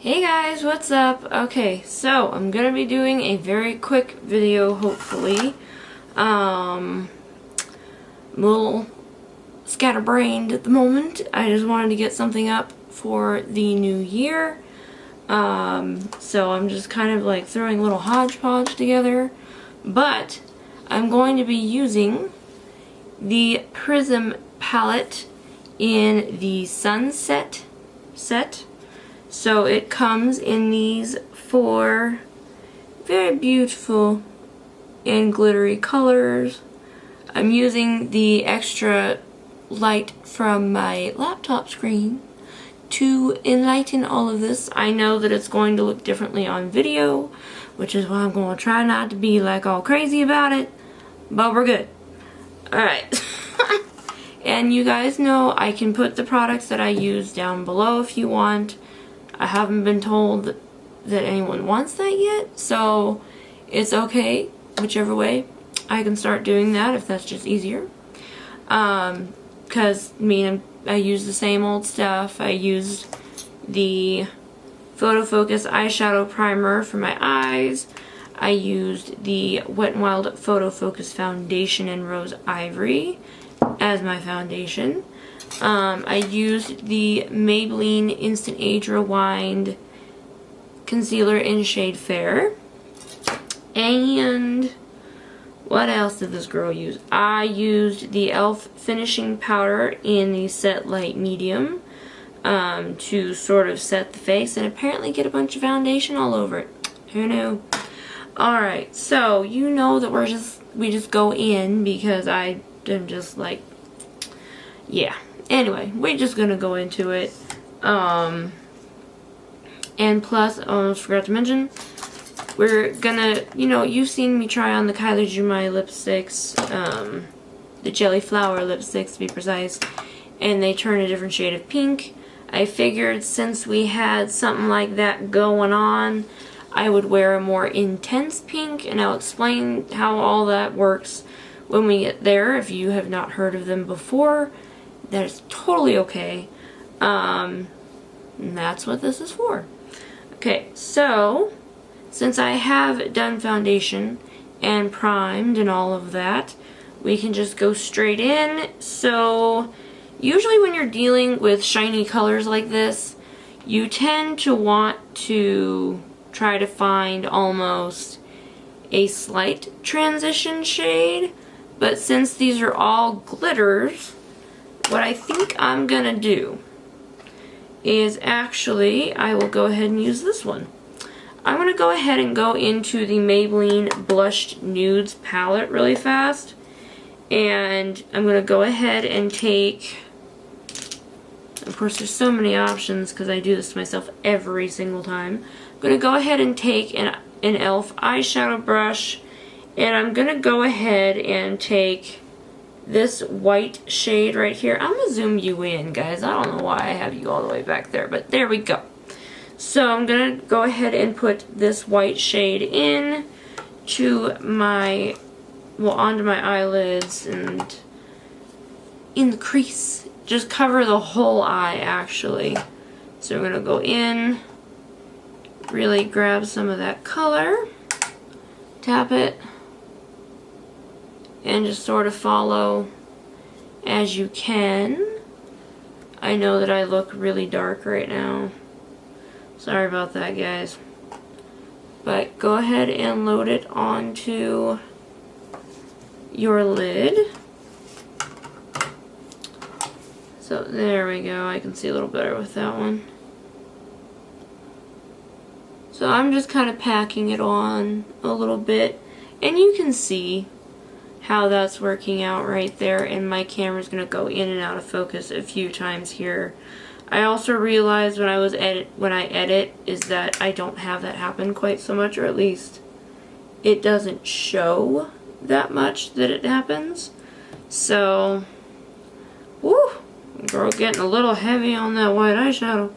Hey guys, what's up? Okay, so I'm gonna be doing a very quick video, hopefully. I'm a little scatterbrained at the moment. I just wanted to get something up for the new year. So I'm just kind of like throwing a little hodgepodge together. But I'm going to be using the Prism palette in the Sunset set. So it comes in these four very beautiful and glittery colors. I'm using the extra light from my laptop screen to enlighten all of this. I know that it's going to look differently on video, which is why I'm going to try not to be like all crazy about it, but we're good. Alright. And you guys know I can put the products that I use down below if you want. I haven't been told that anyone wants that yet, so it's okay, whichever way. I can start doing that if that's just easier. Because, I use the same old stuff. I used the Photo Focus eyeshadow primer for my eyes. I used the Wet n Wild Photo Focus foundation in Rose Ivory as my foundation. I used the Maybelline Instant Age Rewind concealer in shade Fair. And what else did this girl use? I used the e.l.f. finishing powder in the Set Light Medium to sort of set the face and apparently get a bunch of foundation all over it. Who knew? Alright, so you know that we just go in because I am just like, yeah. Anyway, we're just gonna go into it. And plus, I almost forgot to mention, we're gonna, you've seen me try on the Kylie Jumai lipsticks, the Jelly Flower lipsticks to be precise, and they turn a different shade of pink. I figured since we had something like that going on, I would wear a more intense pink, and I'll explain how all that works when we get there. If you have not heard of them before, that is totally okay. And that's what this is for. Okay, so since I have done foundation and primed and all of that, we can just go straight in. So usually when you're dealing with shiny colors like this, you tend to want to try to find almost a slight transition shade. But since these are all glitters, what I think I'm gonna do is actually, I will go ahead and use this one. I'm gonna go ahead and go into the Maybelline Blushed Nudes palette really fast. And I'm gonna go ahead and take, of course there's so many options because I do this to myself every single time. I'm gonna go ahead and take an e.l.f. eyeshadow brush, and I'm gonna go ahead and take this white shade right here. I'm gonna zoom you in, guys. I don't know why I have you all the way back there, but there we go. So I'm gonna go ahead and put this white shade in to my, onto my eyelids and in the crease. Just cover the whole eye, actually. So we're gonna go in, really grab some of that color, tap it, and just sort of follow as you can. I know that I look really dark right now. Sorry about that, guys. But go ahead and load it onto your lid. So there we go. I can see a little better with that one. So I'm just kind of packing it on a little bit. And you can see how that's working out right there, and my camera's gonna go in and out of focus a few times here. I also realized when I edit is that I don't have that happen quite so much, or at least it doesn't show that much that it happens. So, woo, girl, getting a little heavy on that white eyeshadow.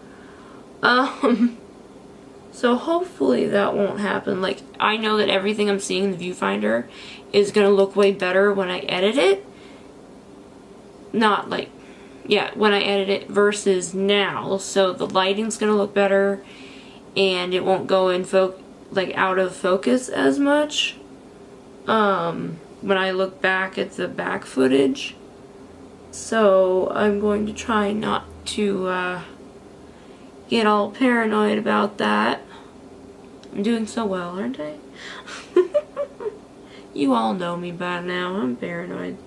So hopefully that won't happen. Like, I know that everything I'm seeing in the viewfinder is going to look way better when I edit it. Not like, yeah, when I edit it versus now. So the lighting's going to look better. and it won't go in like out of focus as much when I look back at the back footage. So I'm going to try not to get all paranoid about that. I'm doing so well, aren't I? You all know me by now. I'm paranoid.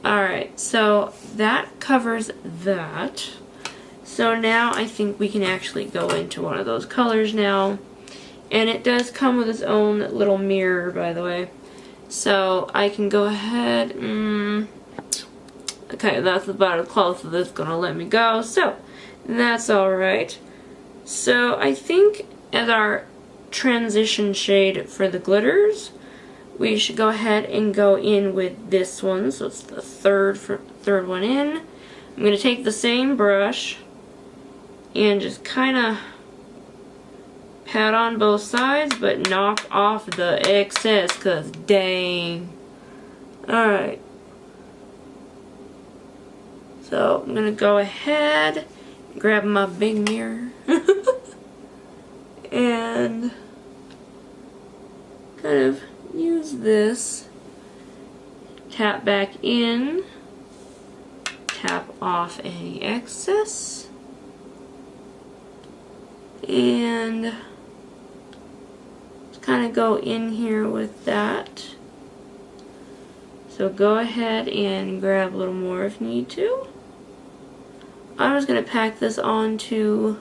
Alright, so that covers that. So now I think we can actually go into one of those colors now. And it does come with its own little mirror, by the way. So I can go ahead. Okay, that's about as close as it's gonna let me go. So that's alright. So I think as our transition shade for the glitters, we should go ahead and go in with this one. So it's the third one in. I'm going to take the same brush and just kind of pat on both sides, but knock off the excess, because dang. Alright. So I'm going to go ahead, grab my big mirror, and kind of use this, tap back in, tap off any excess, and just kind of go in here with that. So go ahead and grab a little more if you need to. I'm just going to pack this onto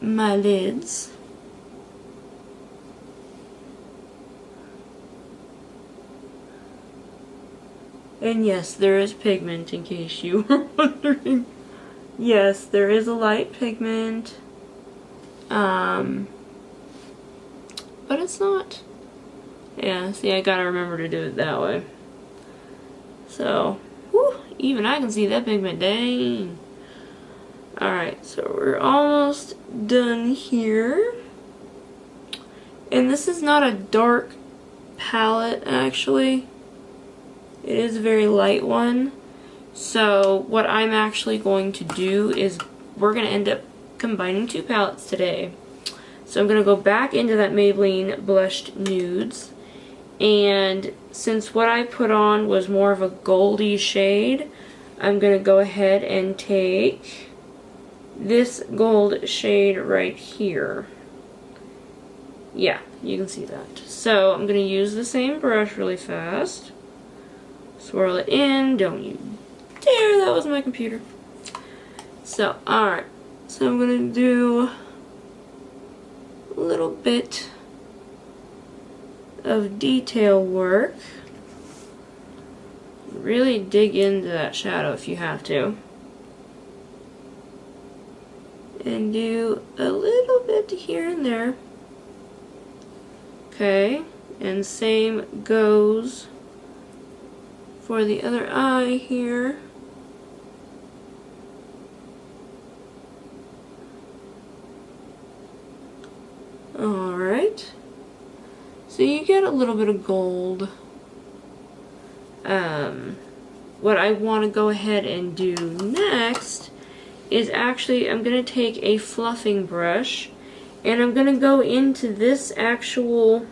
my lids. And yes, there is pigment, in case you were wondering. Yes, there is a light pigment. But it's not. Yeah, see, I gotta remember to do it that way. So, whew, even I can see that pigment, dang. Alright, so we're almost done here. And this is not a dark palette, actually. It is a very light one. So what I'm actually going to do is we're going to end up combining two palettes today. So I'm going to go back into that Maybelline Blushed Nudes. And since what I put on was more of a goldy shade, I'm going to go ahead and take this gold shade right here. Yeah, you can see that. So I'm going to use the same brush really fast. Swirl it in. Don't you dare, that was my computer. So, alright. So I'm going to do a little bit of detail work. Really dig into that shadow if you have to. And do a little bit here and there. Okay, and same goes for the other eye here. Alright. So you get a little bit of gold. What I want to go ahead and do next is actually I'm going to take a fluffing brush and I'm going to go into this actual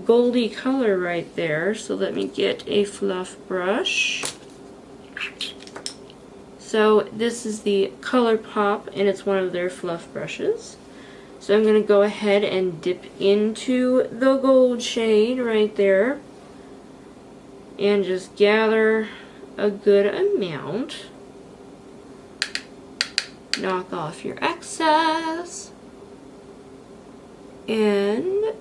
goldy color right there. So let me get a fluff brush. So this is the ColourPop and it's one of their fluff brushes. So I'm going to go ahead and dip into the gold shade right there and just gather a good amount. Knock off your excess and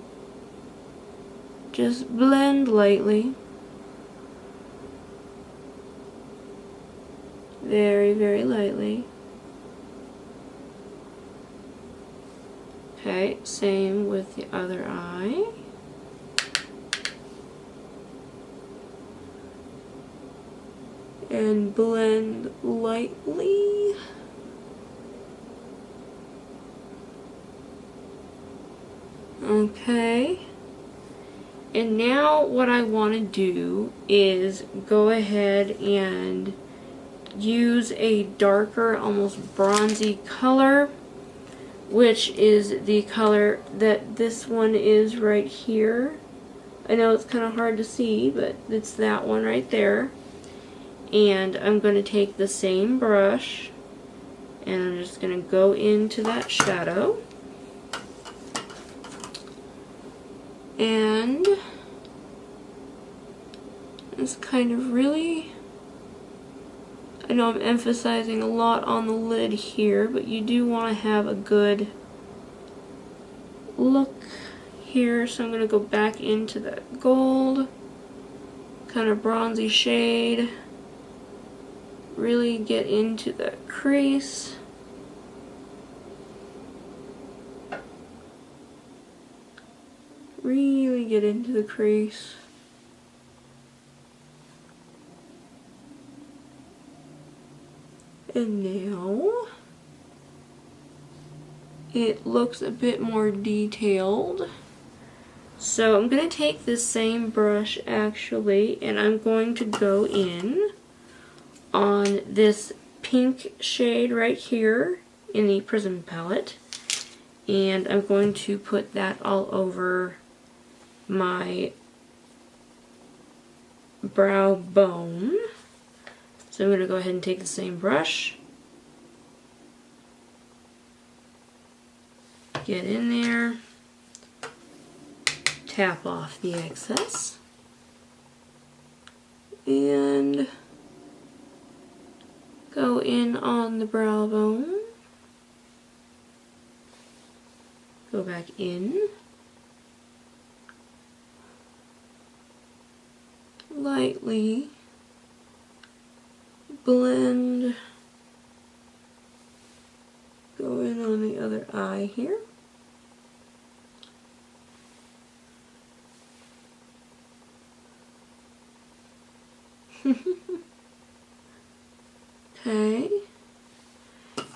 just blend lightly. Very, very lightly. Okay, same with the other eye. And blend lightly. Okay. And now what I want to do is go ahead and use a darker, almost bronzy color which is the color that this one is right here. I know it's kind of hard to see, but it's that one right there. And I'm going to take the same brush and I'm just going to go into that shadow. And it's kind of really, I know I'm emphasizing a lot on the lid here, but you do want to have a good look here. So I'm going to go back into that gold, kind of bronzy shade. Really get into that crease. Really get into the crease. And now it looks a bit more detailed. So I'm going to take this same brush actually, and I'm going to go in on this pink shade right here in the Prism palette, and I'm going to put that all over my brow bone. So I'm going to go ahead and take the same brush, get in there, tap off the excess, and go in on the brow bone, go back in, lightly blend, go in on the other eye here. Okay,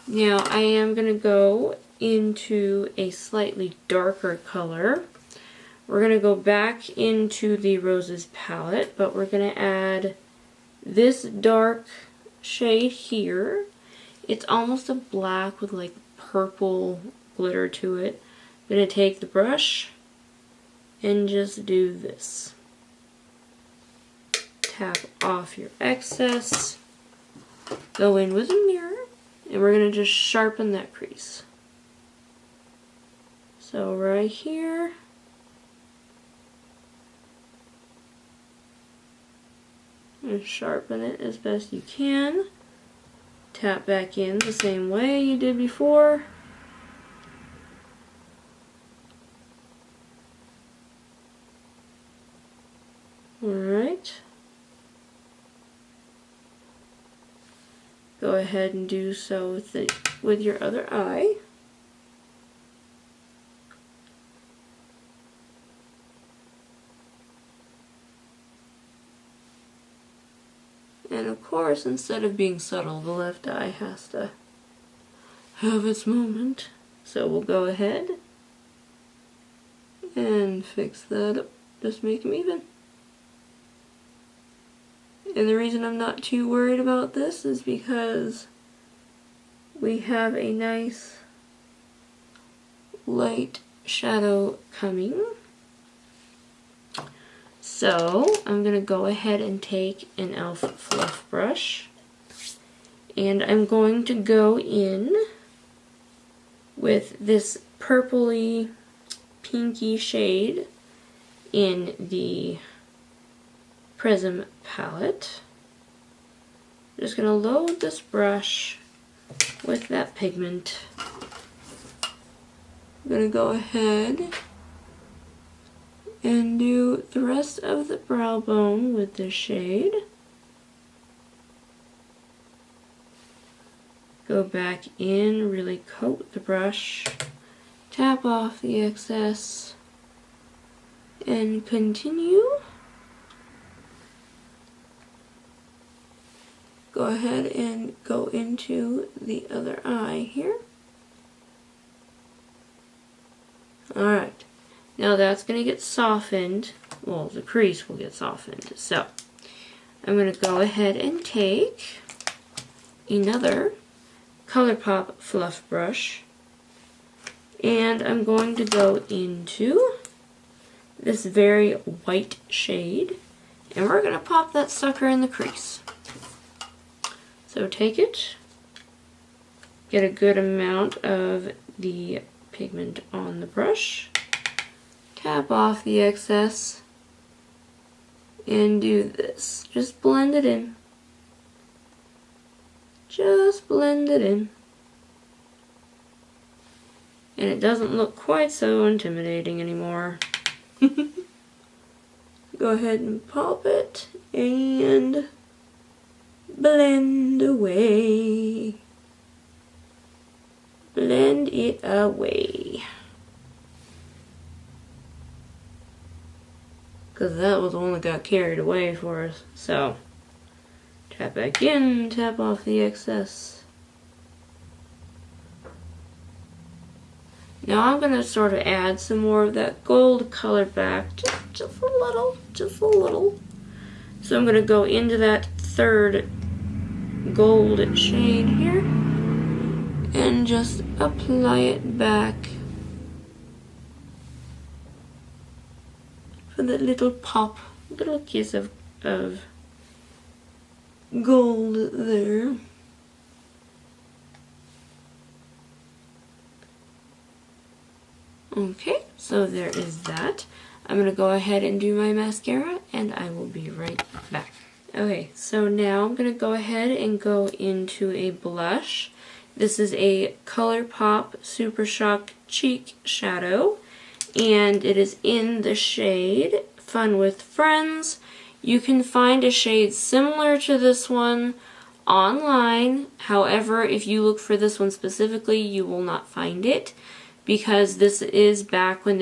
now I am going to go into a slightly darker color. We're going to go back into the Roses palette, but we're going to add this dark shade here. It's almost a black with like purple glitter to it. I'm going to take the brush and just do this. Tap off your excess. Go in with a mirror, and we're going to just sharpen that crease. So right here, and sharpen it as best you can. Tap back in the same way you did before. Alright. Go ahead and do so with your other eye. And of course, instead of being subtle, the left eye has to have its moment. So we'll go ahead and fix that up. Just make them even. And the reason I'm not too worried about this is because we have a nice light shadow coming. So I'm going to go ahead and take an e.l.f. fluff brush, and I'm going to go in with this purpley pinky shade in the Prism palette. I'm just going to load this brush with that pigment. I'm going to go ahead and do the rest of the brow bone with this shade. Go back in, really coat the brush, tap off the excess, and continue. Go ahead and go into the other eye here. Alright, now that's going to get softened. Well, the crease will get softened. So, I'm going to go ahead and take another ColourPop fluff brush, And I'm going to go into this very white shade, and we're going to pop that sucker in the crease. So take it, get a good amount of the pigment on the brush, tap off the excess, and do this. Just blend it in. Just blend it in. And it doesn't look quite so intimidating anymore. Go ahead and pop it and blend away. Blend it away. Because that was the one that got carried away for us. So, tap back in, tap off the excess. Now I'm going to sort of add some more of that gold color back, just a little, just a little. So I'm going to go into that third gold shade here and just apply it back for that little pop, little kiss of gold there. Okay, so there is that. I'm going to go ahead and do my mascara, and I will be right back. Okay, so now I'm going to go ahead and go into a blush. This is a ColourPop Super Shock Cheek Shadow, and it is in the shade Fun with Friends. You can find a shade similar to this one online. However, if you look for this one specifically, you will not find it, because this is back when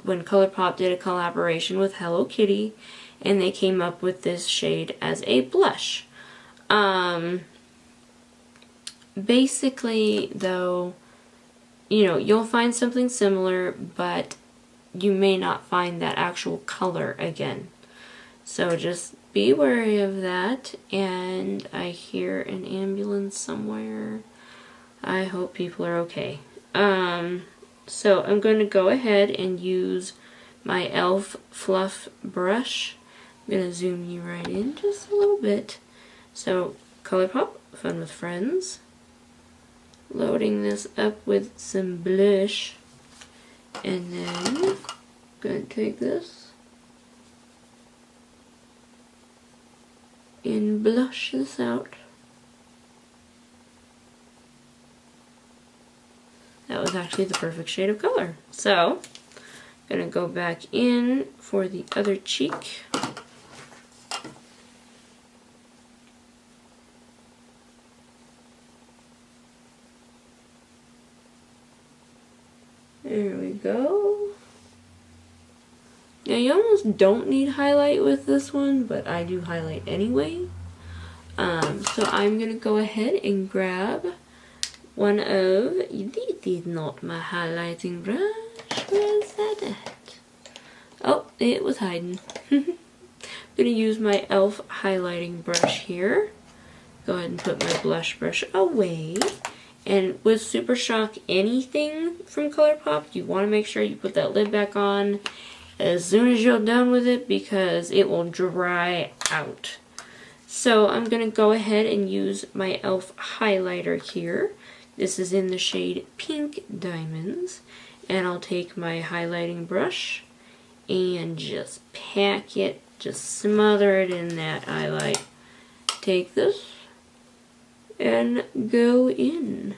ColourPop did a collaboration with Hello Kitty, and they came up with this shade as a blush. Basically, though, you know, you'll find something similar, but you may not find that actual color again. So just be wary of that. And I hear an ambulance somewhere. I hope people are okay. So I'm going to go ahead and use my e.l.f. fluff brush. I'm going to zoom you right in just a little bit. So ColourPop, Fun with Friends. Loading this up with some blush. And then I'm going to take this and blush this out. That was actually the perfect shade of color. So, I'm going to go back in for the other cheek. There we go. Now, you almost don't need highlight with this one, but I do highlight anyway. So I'm going to go ahead and grab one of, this is not my highlighting brush, where's that at? Oh, it was hiding. I'm going to use my e.l.f. highlighting brush here. Go ahead and put my blush brush away. And with Super Shock anything from ColourPop, you want to make sure you put that lid back on as soon as you're done with it, because it will dry out. So I'm going to go ahead and use my e.l.f. highlighter here. This is in the shade Pink Diamonds. And I'll take my highlighting brush and just pack it, just smother it in that highlight. Take this and go in.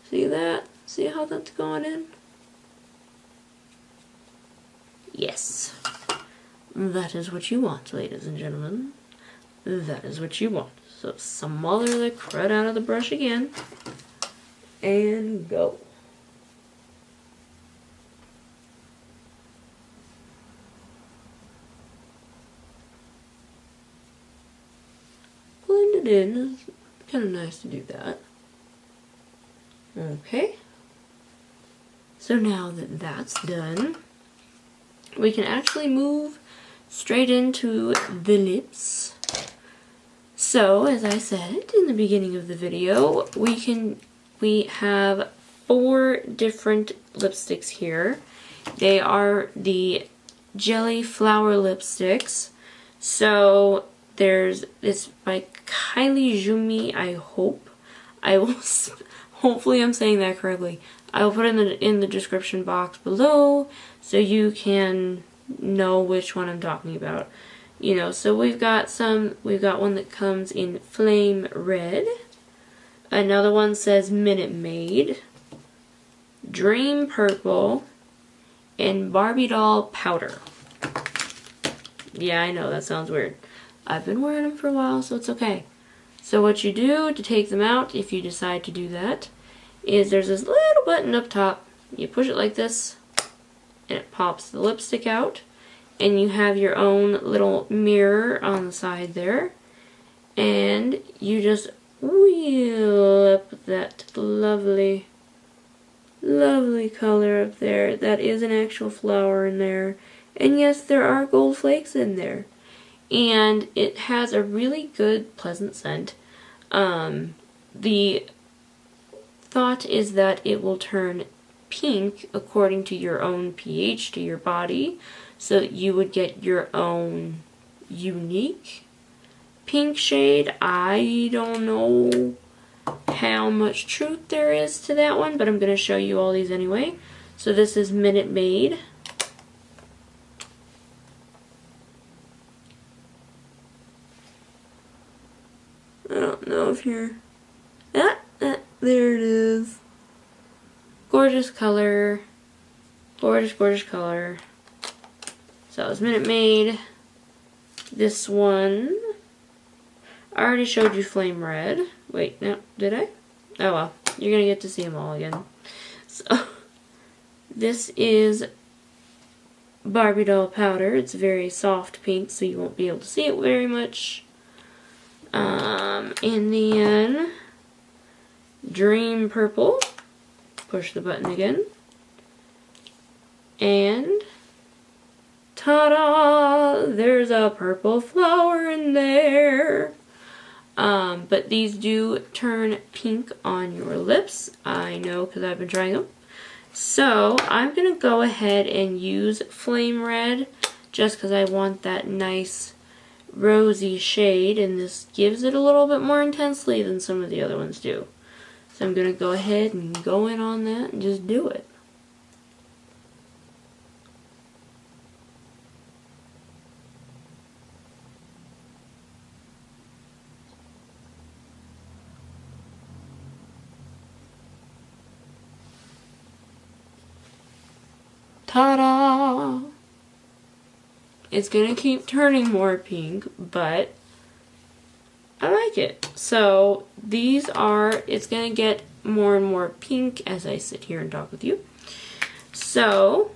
See that? See how that's going in? Yes. That is what you want, ladies and gentlemen. That is what you want. So smother the crud out of the brush again. And go. Blend it in. It's kind of nice to do that. Okay. So now that that's done, we can actually move straight into the lips. So, as I said in the beginning of the video, we have 4 different lipsticks here. They are the Jelly Flower lipsticks. So, it's by Kylie Jumi, I hope. I will, hopefully I'm saying that correctly. I will put it in the description box below so you can know which one I'm talking about. You know, so we've got one that comes in Flame Red. Another one says Minute Maid, Dream Purple, and Barbie Doll Powder. Yeah, I know, that sounds weird. I've been wearing them for a while, so it's okay. So what you do to take them out, if you decide to do that, is there's this little button up top. You push it like this, and it pops the lipstick out. And you have your own little mirror on the side there. And you just wheel up that lovely, lovely color up there. That is an actual flower in there. And yes, there are gold flakes in there. And it has a really good, pleasant scent. The thought is that it will turn pink according to your own pH to your body. So that you would get your own unique pink shade. I don't know how much truth there is to that one, but I'm going to show you all these anyway. So this is Minute Maid. I don't know if you're... there it is. Gorgeous color. Gorgeous, gorgeous color. So it's Minute Maid. This one, I already showed you Flame Red. Wait, no, did I? Oh well, you're gonna get to see them all again. So this is Barbie Doll Powder. It's very soft pink, so you won't be able to see it very much. And then Dream Purple. Push the button again. And ta-da! There's a purple flower in there. But these do turn pink on your lips. I know because I've been trying them. So I'm going to go ahead and use Flame Red just because I want that nice rosy shade, and this gives it a little bit more intensely than some of the other ones do. So I'm going to go ahead and go in on that and just do it. Ta-da! It's gonna keep turning more pink, but I like it. So these are, it's gonna get more and more pink as I sit here and talk with you. So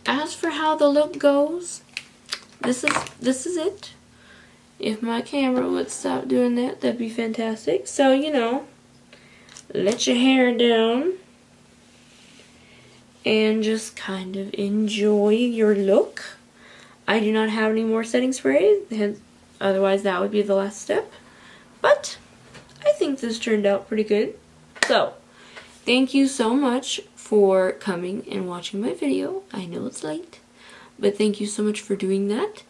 as for how the look goes, this is it. If my camera would stop doing that, that'd be fantastic. So, you know, let your hair down and just kind of enjoy your look. I do not have any more setting spray, otherwise that would be the last step. But I think this turned out pretty good. So, thank you so much for coming and watching my video. I know it's late, but thank you so much for doing that.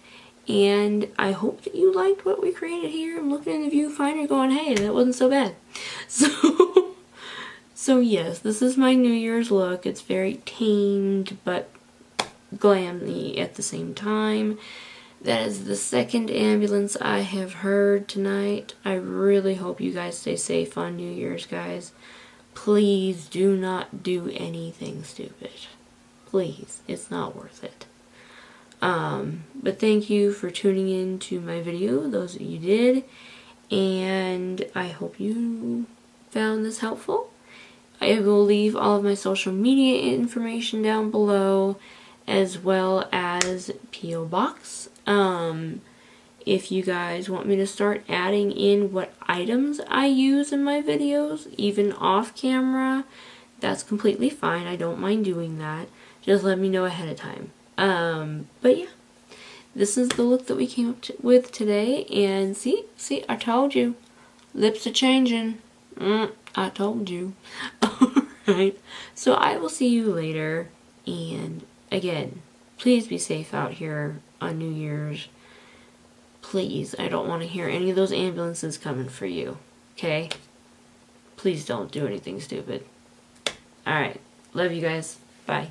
And I hope that you liked what we created here. I'm looking in the viewfinder going, hey, that wasn't so bad. So yes, this is my New Year's look. It's very tamed, but glammy at the same time. That is the second ambulance I have heard tonight. I really hope you guys stay safe on New Year's, guys. Please do not do anything stupid. Please, it's not worth it. But thank you for tuning in to my video, those of you did, and I hope you found this helpful. I will leave all of my social media information down below, as well as P.O. Box. If you guys want me to start adding in what items I use in my videos, even off camera, that's completely fine. I don't mind doing that. Just let me know ahead of time. But yeah, this is the look that we came up with today. And see, I told you. Lips are changing. I told you. Alright, so I will see you later. And again, please be safe out here on New Year's. Please, I don't want to hear any of those ambulances coming for you. Okay? Please don't do anything stupid. Alright, love you guys. Bye.